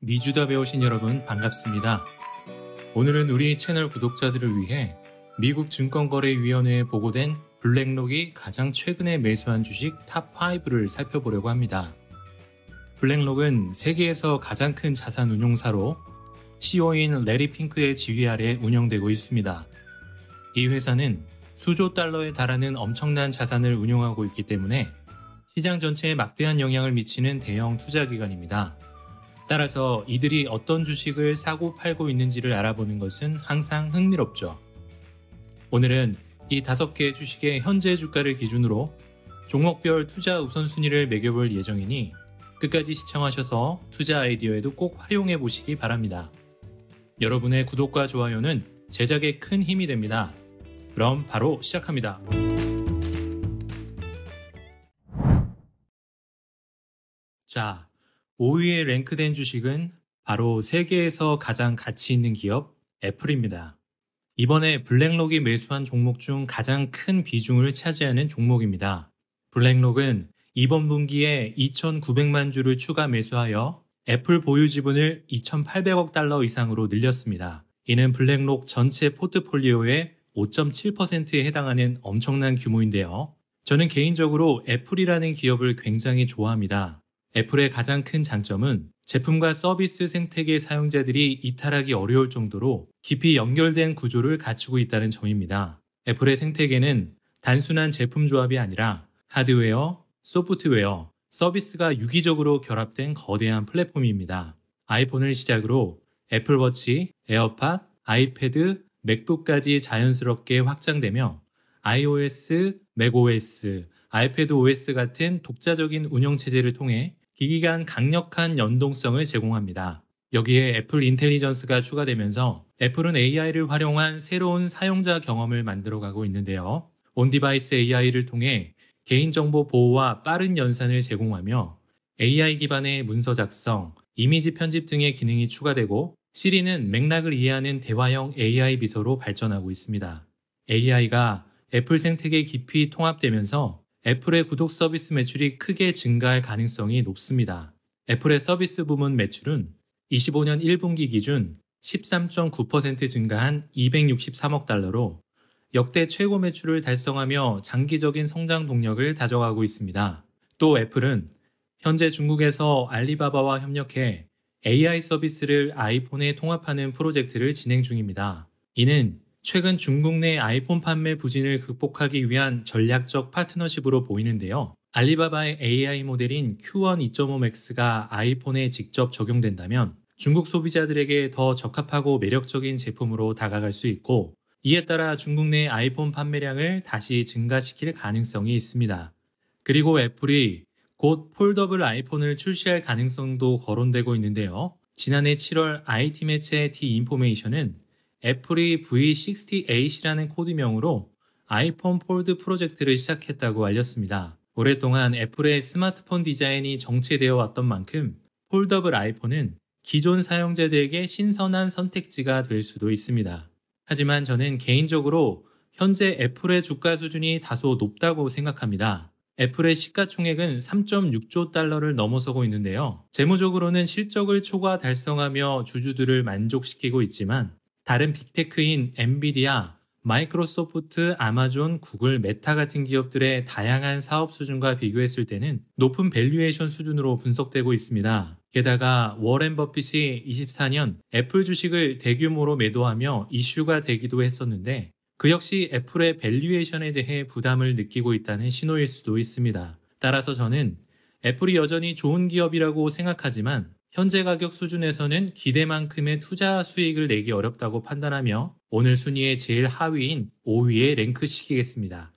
미주다 배우신 여러분 반갑습니다. 오늘은 우리 채널 구독자들을 위해 미국 증권거래위원회에 보고된 블랙록이 가장 최근에 매수한 주식 탑5를 살펴보려고 합니다. 블랙록은 세계에서 가장 큰 자산 운용사로 CEO인 레리 핑크의 지휘 아래 운영되고 있습니다. 이 회사는 수조 달러에 달하는 엄청난 자산을 운용하고 있기 때문에 시장 전체에 막대한 영향을 미치는 대형 투자기관입니다. 따라서 이들이 어떤 주식을 사고 팔고 있는지를 알아보는 것은 항상 흥미롭죠. 오늘은 이 5개의 주식의 현재 주가를 기준으로 종목별 투자 우선순위를 매겨볼 예정이니 끝까지 시청하셔서 투자 아이디어에도 꼭 활용해 보시기 바랍니다. 여러분의 구독과 좋아요는 제작에 큰 힘이 됩니다. 그럼 바로 시작합니다. 자, 5위에 랭크된 주식은 바로 세계에서 가장 가치 있는 기업 애플입니다. 이번에 블랙록이 매수한 종목 중 가장 큰 비중을 차지하는 종목입니다. 블랙록은 이번 분기에 2,900만 주를 추가 매수하여 애플 보유 지분을 2,800억 달러 이상으로 늘렸습니다. 이는 블랙록 전체 포트폴리오의 5.7%에 해당하는 엄청난 규모인데요. 저는 개인적으로 애플이라는 기업을 굉장히 좋아합니다. 애플의 가장 큰 장점은 제품과 서비스 생태계 사용자들이 이탈하기 어려울 정도로 깊이 연결된 구조를 갖추고 있다는 점입니다. 애플의 생태계는 단순한 제품 조합이 아니라 하드웨어, 소프트웨어, 서비스가 유기적으로 결합된 거대한 플랫폼입니다. 아이폰을 시작으로 애플워치, 에어팟, 아이패드, 맥북까지 자연스럽게 확장되며 iOS, macOS, iPadOS 같은 독자적인 운영체제를 통해 기기 간 강력한 연동성을 제공합니다. 여기에 애플 인텔리전스가 추가되면서 애플은 AI를 활용한 새로운 사용자 경험을 만들어가고 있는데요. 온디바이스 AI를 통해 개인정보 보호와 빠른 연산을 제공하며 AI 기반의 문서 작성, 이미지 편집 등의 기능이 추가되고 시리는 맥락을 이해하는 대화형 AI 비서로 발전하고 있습니다. AI가 애플 생태계에 깊이 통합되면서 애플의 구독 서비스 매출이 크게 증가할 가능성이 높습니다. 애플의 서비스 부문 매출은 25년 1분기 기준 13.9% 증가한 263억 달러로 역대 최고 매출을 달성하며 장기적인 성장 동력을 다져가고 있습니다. 또 애플은 현재 중국에서 알리바바와 협력해 AI 서비스를 아이폰에 통합하는 프로젝트를 진행 중입니다. 이는 최근 중국 내 아이폰 판매 부진을 극복하기 위한 전략적 파트너십으로 보이는데요. 알리바바의 AI 모델인 Q1 2.5 Max가 아이폰에 직접 적용된다면 중국 소비자들에게 더 적합하고 매력적인 제품으로 다가갈 수 있고 이에 따라 중국 내 아이폰 판매량을 다시 증가시킬 가능성이 있습니다. 그리고 애플이 곧 폴더블 아이폰을 출시할 가능성도 거론되고 있는데요. 지난해 7월 IT 매체 디인포메이션은 애플이 V60A이라는 코드명으로 아이폰 폴드 프로젝트를 시작했다고 알렸습니다. 오랫동안 애플의 스마트폰 디자인이 정체되어 왔던 만큼 폴더블 아이폰은 기존 사용자들에게 신선한 선택지가 될 수도 있습니다. 하지만 저는 개인적으로 현재 애플의 주가 수준이 다소 높다고 생각합니다. 애플의 시가총액은 3.6조 달러를 넘어서고 있는데요. 재무적으로는 실적을 초과 달성하며 주주들을 만족시키고 있지만 다른 빅테크인 엔비디아, 마이크로소프트, 아마존, 구글, 메타 같은 기업들의 다양한 사업 수준과 비교했을 때는 높은 밸류에이션 수준으로 분석되고 있습니다. 게다가 워렌 버핏이 24년 애플 주식을 대규모로 매도하며 이슈가 되기도 했었는데 그 역시 애플의 밸류에이션에 대해 부담을 느끼고 있다는 신호일 수도 있습니다. 따라서 저는 애플이 여전히 좋은 기업이라고 생각하지만 현재 가격 수준에서는 기대만큼의 투자 수익을 내기 어렵다고 판단하며 오늘 순위의 제일 하위인 5위에 랭크시키겠습니다.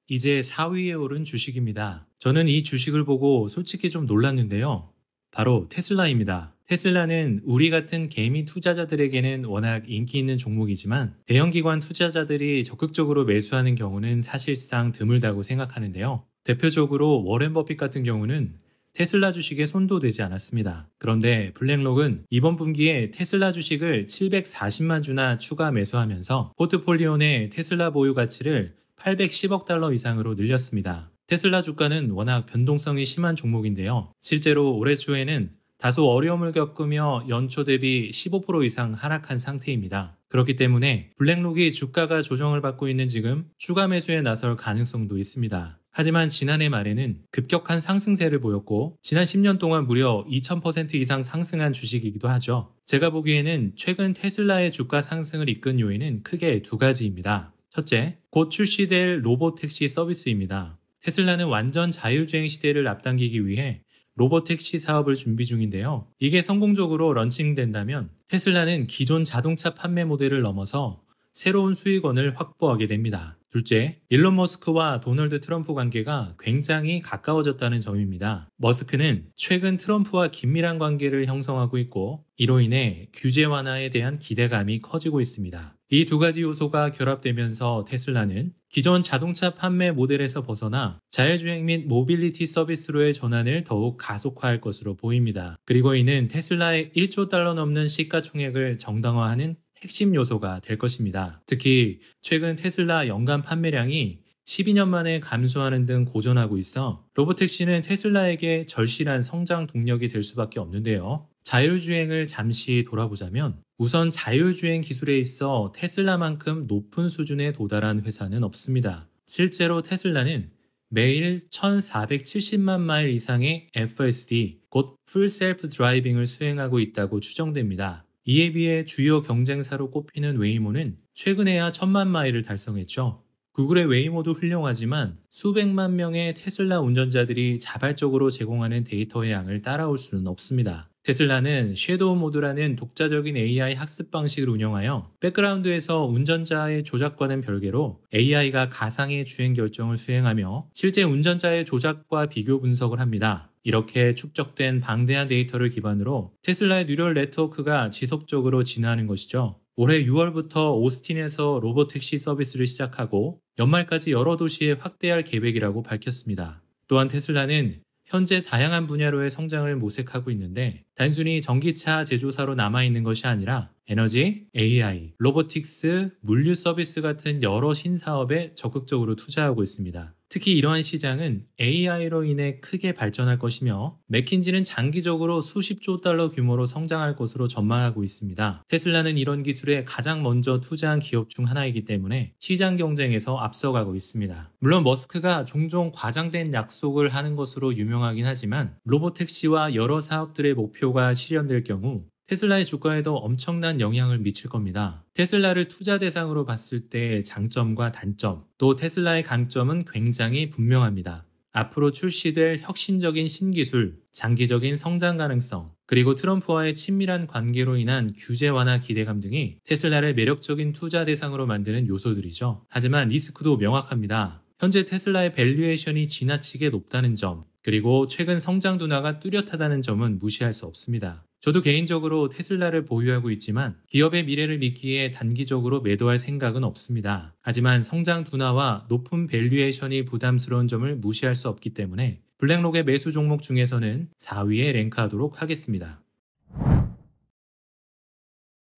이제 4위에 오른 주식입니다. 저는 이 주식을 보고 솔직히 좀 놀랐는데요. 바로 테슬라입니다. 테슬라는 우리 같은 개미 투자자들에게는 워낙 인기 있는 종목이지만 대형기관 투자자들이 적극적으로 매수하는 경우는 사실상 드물다고 생각하는데요. 대표적으로 워렌 버핏 같은 경우는 테슬라 주식에 손도 대지 않았습니다. 그런데 블랙록은 이번 분기에 테슬라 주식을 740만 주나 추가 매수하면서 포트폴리오 내 테슬라 보유 가치를 810억 달러 이상으로 늘렸습니다. 테슬라 주가는 워낙 변동성이 심한 종목인데요. 실제로 올해 초에는 다소 어려움을 겪으며 연초 대비 15% 이상 하락한 상태입니다. 그렇기 때문에 블랙록이 주가가 조정을 받고 있는 지금 추가 매수에 나설 가능성도 있습니다. 하지만 지난해 말에는 급격한 상승세를 보였고 지난 10년 동안 무려 2000% 이상 상승한 주식이기도 하죠. 제가 보기에는 최근 테슬라의 주가 상승을 이끈 요인은 크게 두 가지입니다. 첫째, 곧 출시될 로보택시 서비스입니다. 테슬라는 완전 자율주행 시대를 앞당기기 위해 로보택시 사업을 준비 중인데요. 이게 성공적으로 런칭된다면 테슬라는 기존 자동차 판매 모델을 넘어서 새로운 수익원을 확보하게 됩니다. 둘째, 일론 머스크와 도널드 트럼프 관계가 굉장히 가까워졌다는 점입니다. 머스크는 최근 트럼프와 긴밀한 관계를 형성하고 있고 이로 인해 규제 완화에 대한 기대감이 커지고 있습니다. 이 두 가지 요소가 결합되면서 테슬라는 기존 자동차 판매 모델에서 벗어나 자율주행 및 모빌리티 서비스로의 전환을 더욱 가속화할 것으로 보입니다. 그리고 이는 테슬라의 1조 달러 넘는 시가총액을 정당화하는 핵심 요소가 될 것입니다. 특히 최근 테슬라 연간 판매량이 12년 만에 감소하는 등 고전하고 있어 로보택시는 테슬라에게 절실한 성장 동력이 될 수밖에 없는데요. 자율주행을 잠시 돌아보자면 우선 자율주행 기술에 있어 테슬라만큼 높은 수준에 도달한 회사는 없습니다. 실제로 테슬라는 매일 1470만 마일 이상의 FSD, 곧 풀 셀프 드라이빙을 수행하고 있다고 추정됩니다. 이에 비해 주요 경쟁사로 꼽히는 웨이모는 최근에야 1000만 마일을 달성했죠. 구글의 웨이모도 훌륭하지만 수백만 명의 테슬라 운전자들이 자발적으로 제공하는 데이터의 양을 따라올 수는 없습니다. 테슬라는 섀도우 모드라는 독자적인 AI 학습 방식을 운영하여 백그라운드에서 운전자의 조작과는 별개로 AI가 가상의 주행 결정을 수행하며 실제 운전자의 조작과 비교 분석을 합니다. 이렇게 축적된 방대한 데이터를 기반으로 테슬라의 뉴럴 네트워크가 지속적으로 진화하는 것이죠. 올해 6월부터 오스틴에서 로보택시 서비스를 시작하고 연말까지 여러 도시에 확대할 계획이라고 밝혔습니다. 또한 테슬라는 현재 다양한 분야로의 성장을 모색하고 있는데 단순히 전기차 제조사로 남아있는 것이 아니라 에너지, AI, 로보틱스, 물류 서비스 같은 여러 신사업에 적극적으로 투자하고 있습니다. 특히 이러한 시장은 AI로 인해 크게 발전할 것이며 맥킨지는 장기적으로 수십조 달러 규모로 성장할 것으로 전망하고 있습니다. 테슬라는 이런 기술에 가장 먼저 투자한 기업 중 하나이기 때문에 시장 경쟁에서 앞서가고 있습니다. 물론 머스크가 종종 과장된 약속을 하는 것으로 유명하긴 하지만 로보택시와 여러 사업들의 목표가 실현될 경우 테슬라의 주가에도 엄청난 영향을 미칠 겁니다. 테슬라를 투자 대상으로 봤을 때의 장점과 단점, 또 테슬라의 강점은 굉장히 분명합니다. 앞으로 출시될 혁신적인 신기술, 장기적인 성장 가능성, 그리고 트럼프와의 친밀한 관계로 인한 규제 완화 기대감 등이 테슬라를 매력적인 투자 대상으로 만드는 요소들이죠. 하지만 리스크도 명확합니다. 현재 테슬라의 밸류에이션이 지나치게 높다는 점, 그리고 최근 성장 둔화가 뚜렷하다는 점은 무시할 수 없습니다. 저도 개인적으로 테슬라를 보유하고 있지만 기업의 미래를 믿기에 단기적으로 매도할 생각은 없습니다. 하지만 성장 둔화와 높은 밸류에이션이 부담스러운 점을 무시할 수 없기 때문에 블랙록의 매수 종목 중에서는 4위에 랭크하도록 하겠습니다.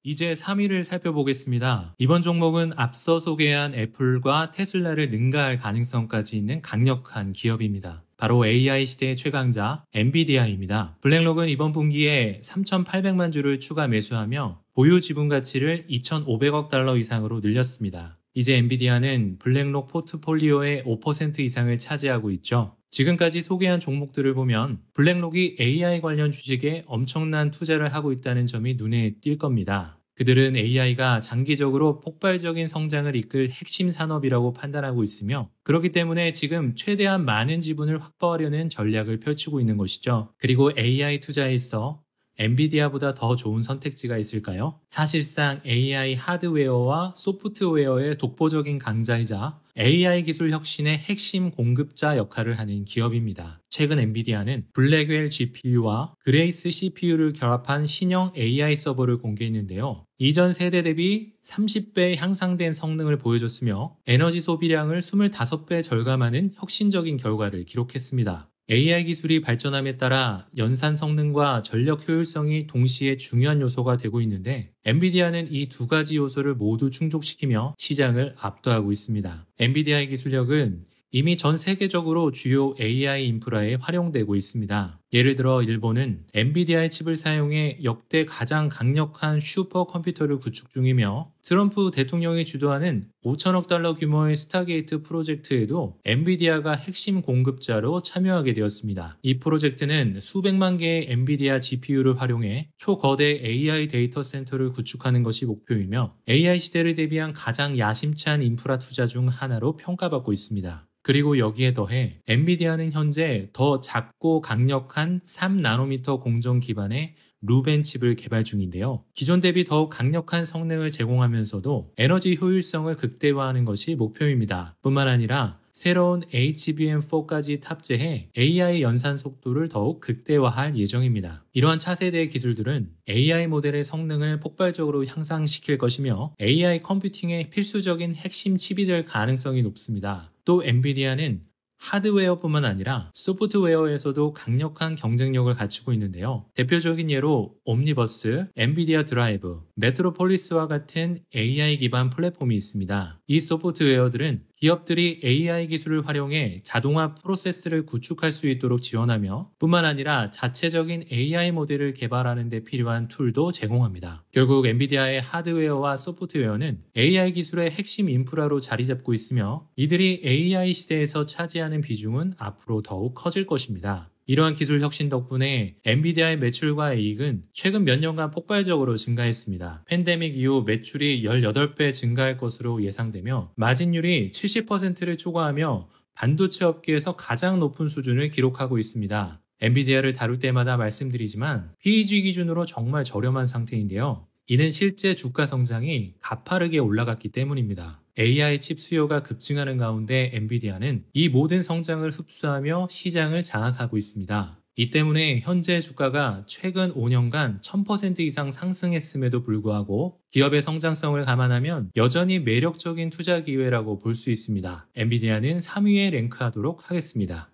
이제 3위를 살펴보겠습니다. 이번 종목은 앞서 소개한 애플과 테슬라를 능가할 가능성까지 있는 강력한 기업입니다. 바로 AI 시대의 최강자 엔비디아입니다. 블랙록은 이번 분기에 3,800만 주를 추가 매수하며 보유 지분 가치를 2,500억 달러 이상으로 늘렸습니다. 이제 엔비디아는 블랙록 포트폴리오의 5% 이상을 차지하고 있죠. 지금까지 소개한 종목들을 보면 블랙록이 AI 관련 주식에 엄청난 투자를 하고 있다는 점이 눈에 띌 겁니다. 그들은 AI가 장기적으로 폭발적인 성장을 이끌 핵심 산업이라고 판단하고 있으며 그렇기 때문에 지금 최대한 많은 지분을 확보하려는 전략을 펼치고 있는 것이죠. 그리고 AI 투자에 있어 엔비디아보다 더 좋은 선택지가 있을까요? 사실상 AI 하드웨어와 소프트웨어의 독보적인 강자이자 AI 기술 혁신의 핵심 공급자 역할을 하는 기업입니다. 최근 엔비디아는 블랙웰 GPU와 그레이스 CPU를 결합한 신형 AI 서버를 공개했는데요. 이전 세대 대비 30배 향상된 성능을 보여줬으며 에너지 소비량을 25배 절감하는 혁신적인 결과를 기록했습니다. AI 기술이 발전함에 따라 연산 성능과 전력 효율성이 동시에 중요한 요소가 되고 있는데 엔비디아는 이 두 가지 요소를 모두 충족시키며 시장을 압도하고 있습니다. 엔비디아의 기술력은 이미 전 세계적으로 주요 AI 인프라에 활용되고 있습니다. 예를 들어 일본은 엔비디아의 칩을 사용해 역대 가장 강력한 슈퍼컴퓨터를 구축 중이며 트럼프 대통령이 주도하는 5천억 달러 규모의 스타게이트 프로젝트에도 엔비디아가 핵심 공급자로 참여하게 되었습니다. 이 프로젝트는 수백만 개의 엔비디아 GPU를 활용해 초거대 AI 데이터 센터를 구축하는 것이 목표이며 AI 시대를 대비한 가장 야심찬 인프라 투자 중 하나로 평가받고 있습니다. 그리고 여기에 더해 엔비디아는 현재 더 작고 강력한 3나노미터 공정 기반의 루벤 칩을 개발 중인데요. 기존 대비 더욱 강력한 성능을 제공하면서도 에너지 효율성을 극대화하는 것이 목표입니다. 뿐만 아니라 새로운 HBM4까지 탑재해 AI 연산 속도를 더욱 극대화할 예정입니다. 이러한 차세대 기술들은 AI 모델의 성능을 폭발적으로 향상시킬 것이며 AI 컴퓨팅의 필수적인 핵심 칩이 될 가능성이 높습니다. 또 엔비디아는 하드웨어뿐만 아니라 소프트웨어에서도 강력한 경쟁력을 갖추고 있는데요. 대표적인 예로 옴니버스, 엔비디아 드라이브, 메트로폴리스와 같은 AI 기반 플랫폼이 있습니다. 이 소프트웨어들은 기업들이 AI 기술을 활용해 자동화 프로세스를 구축할 수 있도록 지원하며 뿐만 아니라 자체적인 AI 모델을 개발하는 데 필요한 툴도 제공합니다. 결국 엔비디아의 하드웨어와 소프트웨어는 AI 기술의 핵심 인프라로 자리 잡고 있으며 이들이 AI 시대에서 차지하는 비중은 앞으로 더욱 커질 것입니다. 이러한 기술 혁신 덕분에 엔비디아의 매출과 이익은 최근 몇 년간 폭발적으로 증가했습니다. 팬데믹 이후 매출이 18배 증가할 것으로 예상되며 마진율이 70%를 초과하며 반도체 업계에서 가장 높은 수준을 기록하고 있습니다. 엔비디아를 다룰 때마다 말씀드리지만 PEG 기준으로 정말 저렴한 상태인데요. 이는 실제 주가 성장이 가파르게 올라갔기 때문입니다. AI 칩 수요가 급증하는 가운데 엔비디아는 이 모든 성장을 흡수하며 시장을 장악하고 있습니다. 이 때문에 현재 주가가 최근 5년간 1000% 이상 상승했음에도 불구하고 기업의 성장성을 감안하면 여전히 매력적인 투자 기회라고 볼 수 있습니다. 엔비디아는 3위에 랭크하도록 하겠습니다.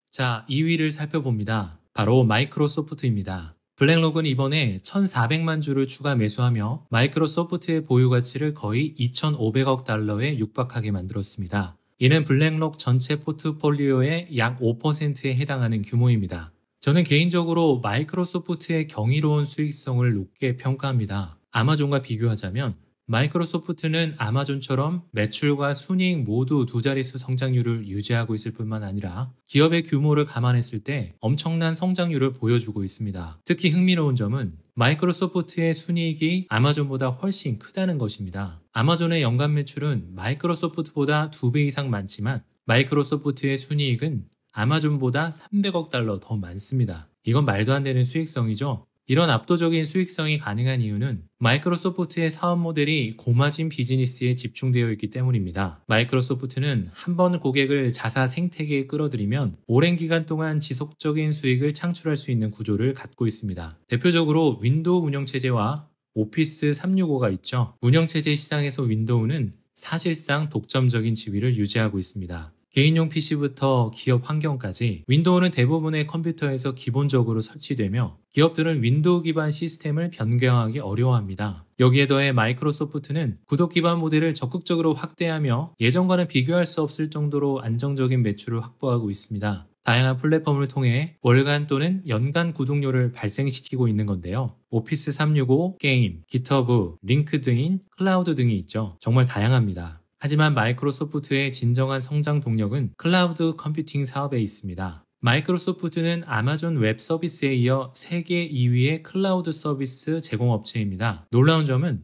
자, 2위를 살펴봅니다. 바로 마이크로소프트입니다. 블랙록은 이번에 1,400만 주를 추가 매수하며 마이크로소프트의 보유 가치를 거의 2,500억 달러에 육박하게 만들었습니다. 이는 블랙록 전체 포트폴리오의 약 5%에 해당하는 규모입니다. 저는 개인적으로 마이크로소프트의 경이로운 수익성을 높게 평가합니다. 아마존과 비교하자면 마이크로소프트는 아마존처럼 매출과 순이익 모두 두 자릿수 성장률을 유지하고 있을 뿐만 아니라 기업의 규모를 감안했을 때 엄청난 성장률을 보여주고 있습니다. 특히 흥미로운 점은 마이크로소프트의 순이익이 아마존보다 훨씬 크다는 것입니다. 아마존의 연간 매출은 마이크로소프트보다 2배 이상 많지만 마이크로소프트의 순이익은 아마존보다 300억 달러 더 많습니다. 이건 말도 안 되는 수익성이죠. 이런 압도적인 수익성이 가능한 이유는 마이크로소프트의 사업 모델이 고마진 비즈니스에 집중되어 있기 때문입니다. 마이크로소프트는 한 번 고객을 자사 생태계에 끌어들이면 오랜 기간 동안 지속적인 수익을 창출할 수 있는 구조를 갖고 있습니다. 대표적으로 윈도우 운영체제와 오피스 365가 있죠. 운영체제 시장에서 윈도우는 사실상 독점적인 지위를 유지하고 있습니다. 개인용 PC부터 기업 환경까지 윈도우는 대부분의 컴퓨터에서 기본적으로 설치되며 기업들은 윈도우 기반 시스템을 변경하기 어려워합니다. 여기에 더해 마이크로소프트는 구독 기반 모델을 적극적으로 확대하며 예전과는 비교할 수 없을 정도로 안정적인 매출을 확보하고 있습니다. 다양한 플랫폼을 통해 월간 또는 연간 구독료를 발생시키고 있는 건데요. 오피스 365, 게임, 깃허브, 링크드인, 클라우드 등이 있죠. 정말 다양합니다. 하지만 마이크로소프트의 진정한 성장 동력은 클라우드 컴퓨팅 사업에 있습니다. 마이크로소프트는 아마존 웹 서비스에 이어 세계 2위의 클라우드 서비스 제공업체입니다. 놀라운 점은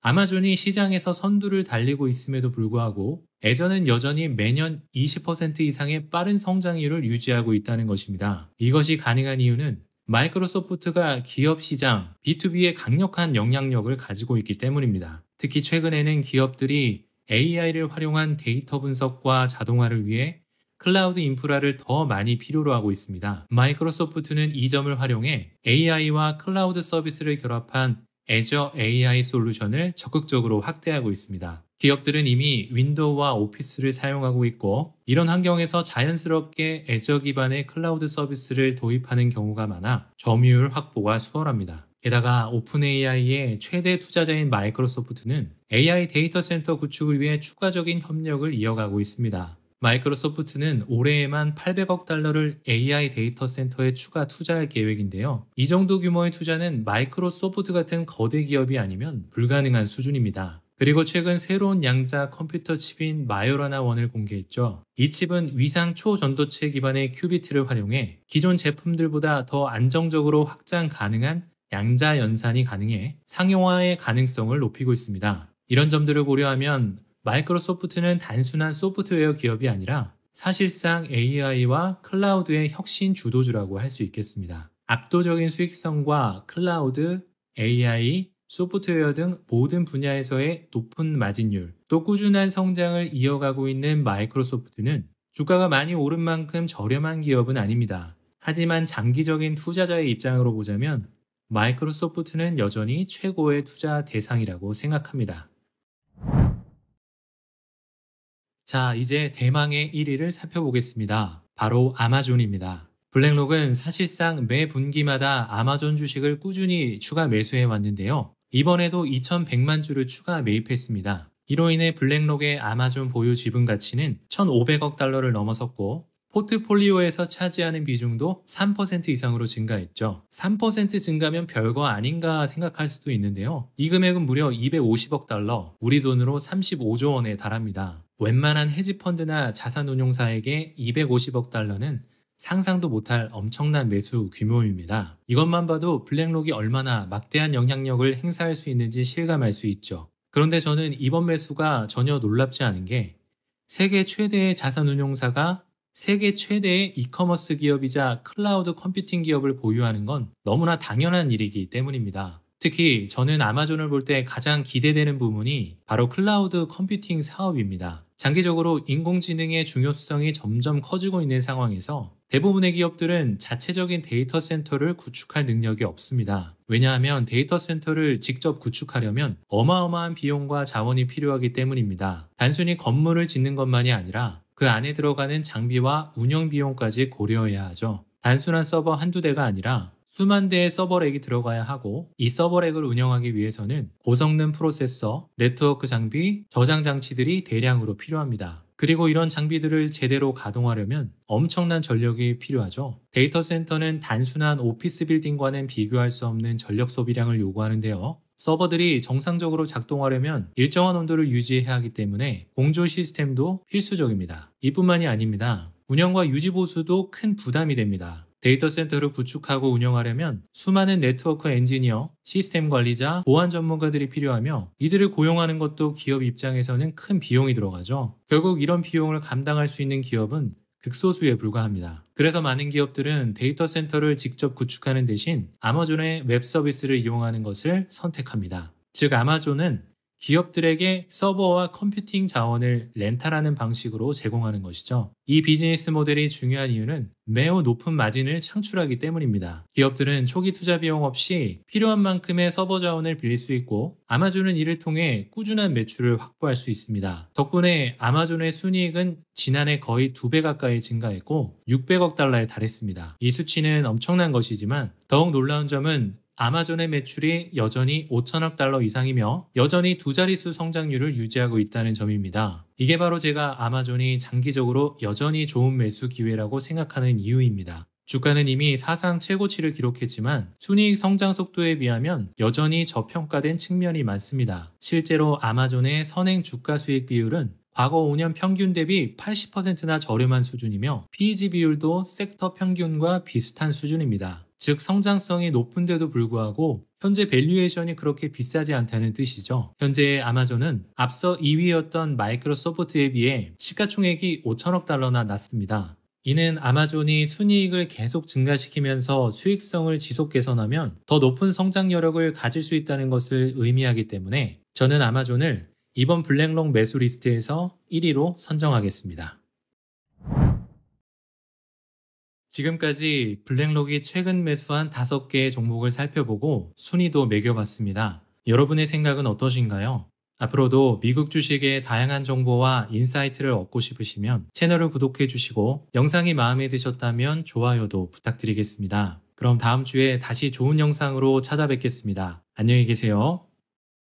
아마존이 시장에서 선두를 달리고 있음에도 불구하고 애전은 여전히 매년 20% 이상의 빠른 성장률을 유지하고 있다는 것입니다. 이것이 가능한 이유는 마이크로소프트가 기업 시장, B2B에 강력한 영향력을 가지고 있기 때문입니다. 특히 최근에는 기업들이 AI를 활용한 데이터 분석과 자동화를 위해 클라우드 인프라를 더 많이 필요로 하고 있습니다. 마이크로소프트는 이 점을 활용해 AI와 클라우드 서비스를 결합한 애저 AI 솔루션을 적극적으로 확대하고 있습니다. 기업들은 이미 윈도우와 오피스를 사용하고 있고 이런 환경에서 자연스럽게 애저 기반의 클라우드 서비스를 도입하는 경우가 많아 점유율 확보가 수월합니다. 게다가 오픈AI의 최대 투자자인 마이크로소프트는 AI 데이터 센터 구축을 위해 추가적인 협력을 이어가고 있습니다. 마이크로소프트는 올해에만 800억 달러를 AI 데이터 센터에 추가 투자할 계획인데요. 이 정도 규모의 투자는 마이크로소프트 같은 거대 기업이 아니면 불가능한 수준입니다. 그리고 최근 새로운 양자 컴퓨터 칩인 마요라나 1을 공개했죠. 이 칩은 위상 초전도체 기반의 큐비트를 활용해 기존 제품들보다 더 안정적으로 확장 가능한 양자 연산이 가능해 상용화의 가능성을 높이고 있습니다. 이런 점들을 고려하면 마이크로소프트는 단순한 소프트웨어 기업이 아니라 사실상 AI와 클라우드의 혁신 주도주라고 할 수 있겠습니다. 압도적인 수익성과 클라우드, AI, 소프트웨어 등 모든 분야에서의 높은 마진율, 또 꾸준한 성장을 이어가고 있는 마이크로소프트는 주가가 많이 오른 만큼 저렴한 기업은 아닙니다. 하지만 장기적인 투자자의 입장으로 보자면 마이크로소프트는 여전히 최고의 투자 대상이라고 생각합니다. 자, 이제 대망의 1위를 살펴보겠습니다. 바로 아마존입니다. 블랙록은 사실상 매 분기마다 아마존 주식을 꾸준히 추가 매수해 왔는데요. 이번에도 2,100만 주를 추가 매입했습니다. 이로 인해 블랙록의 아마존 보유 지분 가치는 1,500억 달러를 넘어섰고 포트폴리오에서 차지하는 비중도 3% 이상으로 증가했죠. 3% 증가면 별거 아닌가 생각할 수도 있는데요. 이 금액은 무려 250억 달러, 우리 돈으로 35조 원에 달합니다. 웬만한 헤지펀드나 자산운용사에게 250억 달러는 상상도 못할 엄청난 매수 규모입니다. 이것만 봐도 블랙록이 얼마나 막대한 영향력을 행사할 수 있는지 실감할 수 있죠. 그런데 저는 이번 매수가 전혀 놀랍지 않은 게 세계 최대의 자산운용사가 세계 최대의 이커머스 기업이자 클라우드 컴퓨팅 기업을 보유하는 건 너무나 당연한 일이기 때문입니다. 특히 저는 아마존을 볼 때 가장 기대되는 부문이 바로 클라우드 컴퓨팅 사업입니다. 장기적으로 인공지능의 중요성이 점점 커지고 있는 상황에서 대부분의 기업들은 자체적인 데이터 센터를 구축할 능력이 없습니다. 왜냐하면 데이터 센터를 직접 구축하려면 어마어마한 비용과 자원이 필요하기 때문입니다. 단순히 건물을 짓는 것만이 아니라 그 안에 들어가는 장비와 운영 비용까지 고려해야 하죠. 단순한 서버 한두 대가 아니라 수만 대의 서버렉이 들어가야 하고 이 서버렉을 운영하기 위해서는 고성능 프로세서, 네트워크 장비, 저장 장치들이 대량으로 필요합니다. 그리고 이런 장비들을 제대로 가동하려면 엄청난 전력이 필요하죠. 데이터 센터는 단순한 오피스 빌딩과는 비교할 수 없는 전력 소비량을 요구하는데요. 서버들이 정상적으로 작동하려면 일정한 온도를 유지해야 하기 때문에 공조 시스템도 필수적입니다. 이뿐만이 아닙니다. 운영과 유지 보수도 큰 부담이 됩니다. 데이터 센터를 구축하고 운영하려면 수많은 네트워크 엔지니어, 시스템 관리자, 보안 전문가들이 필요하며 이들을 고용하는 것도 기업 입장에서는 큰 비용이 들어가죠. 결국 이런 비용을 감당할 수 있는 기업은 극소수에 불과합니다. 그래서 많은 기업들은 데이터 센터를 직접 구축하는 대신 아마존의 웹 서비스를 이용하는 것을 선택합니다. 즉 아마존은 기업들에게 서버와 컴퓨팅 자원을 렌탈하는 방식으로 제공하는 것이죠. 이 비즈니스 모델이 중요한 이유는 매우 높은 마진을 창출하기 때문입니다. 기업들은 초기 투자 비용 없이 필요한 만큼의 서버 자원을 빌릴 수 있고 아마존은 이를 통해 꾸준한 매출을 확보할 수 있습니다. 덕분에 아마존의 순이익은 지난해 거의 2배 가까이 증가했고 600억 달러에 달했습니다. 이 수치는 엄청난 것이지만 더욱 놀라운 점은 아마존의 매출이 여전히 5천억 달러 이상이며 여전히 두 자릿수 성장률을 유지하고 있다는 점입니다. 이게 바로 제가 아마존이 장기적으로 여전히 좋은 매수 기회라고 생각하는 이유입니다. 주가는 이미 사상 최고치를 기록했지만 순이익 성장 속도에 비하면 여전히 저평가된 측면이 많습니다. 실제로 아마존의 선행 주가 수익 비율은 과거 5년 평균 대비 80%나 저렴한 수준이며 PEG 비율도 섹터 평균과 비슷한 수준입니다. 즉 성장성이 높은데도 불구하고 현재 밸류에이션이 그렇게 비싸지 않다는 뜻이죠. 현재 아마존은 앞서 2위였던 마이크로소프트에 비해 시가총액이 5천억 달러나 낮습니다. 이는 아마존이 순이익을 계속 증가시키면서 수익성을 지속 개선하면 더 높은 성장 여력을 가질 수 있다는 것을 의미하기 때문에 저는 아마존을 이번 블랙록 매수 리스트에서 1위로 선정하겠습니다. 지금까지 블랙록이 최근 매수한 5개의 종목을 살펴보고 순위도 매겨봤습니다. 여러분의 생각은 어떠신가요? 앞으로도 미국 주식의 다양한 정보와 인사이트를 얻고 싶으시면 채널을 구독해 주시고 영상이 마음에 드셨다면 좋아요도 부탁드리겠습니다. 그럼 다음 주에 다시 좋은 영상으로 찾아뵙겠습니다. 안녕히 계세요.